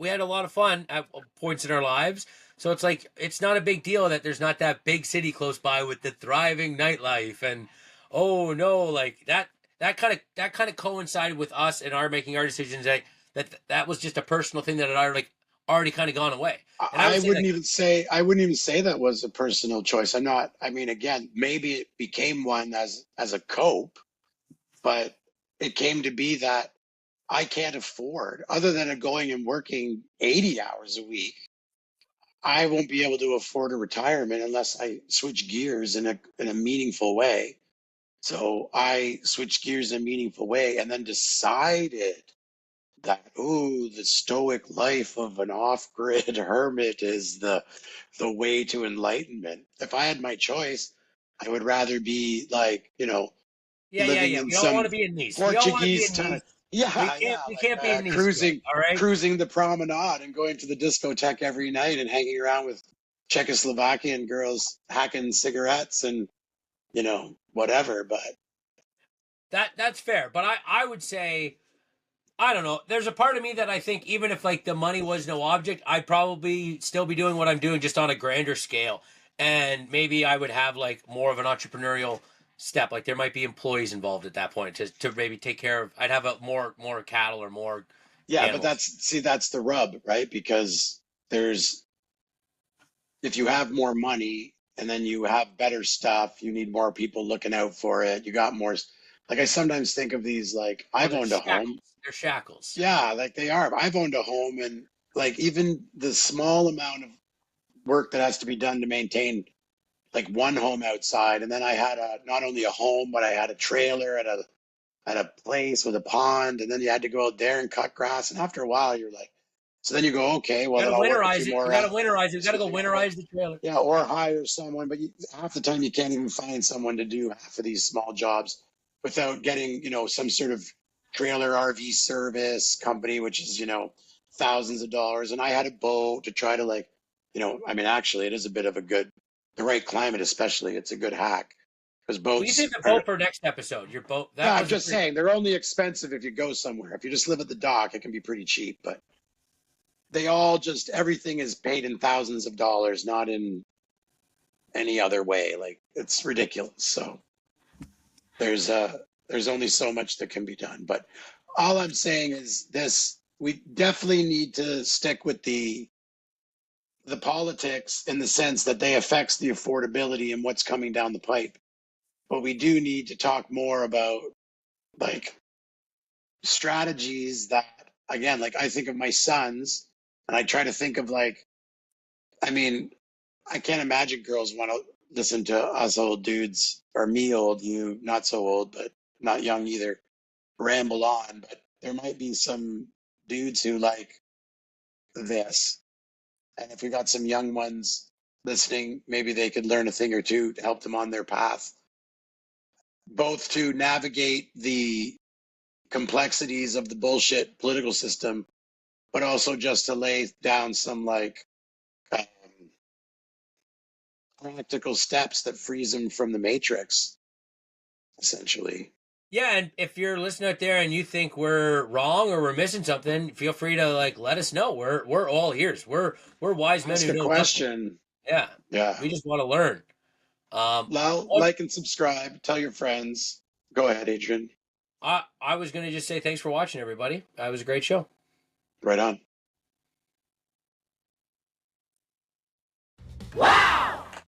a lot of fun at points in our lives. So it's like it's not a big deal that there's not that big city close by with the thriving nightlife. And oh no, like that kind of coincided with us and our making our decisions. That was just a personal thing that had already kind of gone away. And I wouldn't even say that was a personal choice. I mean, again, maybe it became one as a cope, but it came to be that I can't afford, other than going and working 80 hours a week. I won't be able to afford a retirement unless I switch gears in a meaningful way. So I switched gears in a meaningful way and then decided that, the stoic life of an off-grid hermit is the way to enlightenment. If I had my choice, I would rather be like, living Yeah. in We all want some to be in Nice. We all want to be Portuguese in town. Nice. Yeah, yeah, We like can't be in Nice, Greg. cruising All right. cruising the promenade and going to the discotheque every night and hanging around with Czechoslovakian girls hacking cigarettes and whatever. But That's fair. But I would say, I don't know. There's a part of me that I think even if like the money was no object, I'd probably still be doing what I'm doing just on a grander scale. And maybe I would have like more of an entrepreneurial step. Like there might be employees involved at that point to maybe take care of. I'd have a more cattle or more yeah, but animals. that's the rub, right? Because there's if you have more money and then you have better stuff, you need more people looking out for it. You got more. Like I sometimes think of these like Oh, I've they're owned a shackles. home. They're shackles. Yeah, like they are. I've owned a home and like even the small amount of work that has to be done to maintain like one home outside. And then I had not only a home, but I had a trailer at a place with a pond. And then you had to go out there and cut grass. And after a while, you're like, so then you go, okay, well, You then gotta I'll work a few winterize it. You more gotta winterize it. You gotta excuse go me, winterize the trailer. yeah, or hire someone. But half the time, you can't even find someone to do half of these small jobs without getting, some sort of trailer RV service company, which is, thousands of dollars. And I had a boat to try to like, I mean, actually, it is a bit of the right climate, especially, it's a good hack because We can save boats the are, boat for next episode. Your boat. yeah, That I'm was a just pretty. saying they're only expensive if you go somewhere. If you just live at the dock, it can be pretty cheap, but they all just, everything is paid in thousands of dollars, not in any other way. Like it's ridiculous. So there's only so much that can be done. But all I'm saying is this: we definitely need to stick with the politics in the sense that they affects the affordability and what's coming down the pipe. But we do need to talk more about like strategies that, again, like I think of my sons and I try to think of like, I mean, I can't imagine girls want to listen to us old dudes or me old, you not so old, but not young either, ramble on. But there might be some dudes who like this. And if we got some young ones listening, maybe they could learn a thing or two to help them on their path, both to navigate the complexities of the bullshit political system, but also just to lay down some like um, practical steps that frees them from the matrix, essentially. Yeah, and if you're listening out there and you think we're wrong or we're missing something, feel free to like let us know. We're all ears. We're wise men Ask who a know nothing. question. Yeah, Yeah. we just want to learn. Like and subscribe. Tell your friends. Go ahead, Adrian. I was gonna just say thanks for watching, everybody. That was a great show. Right on.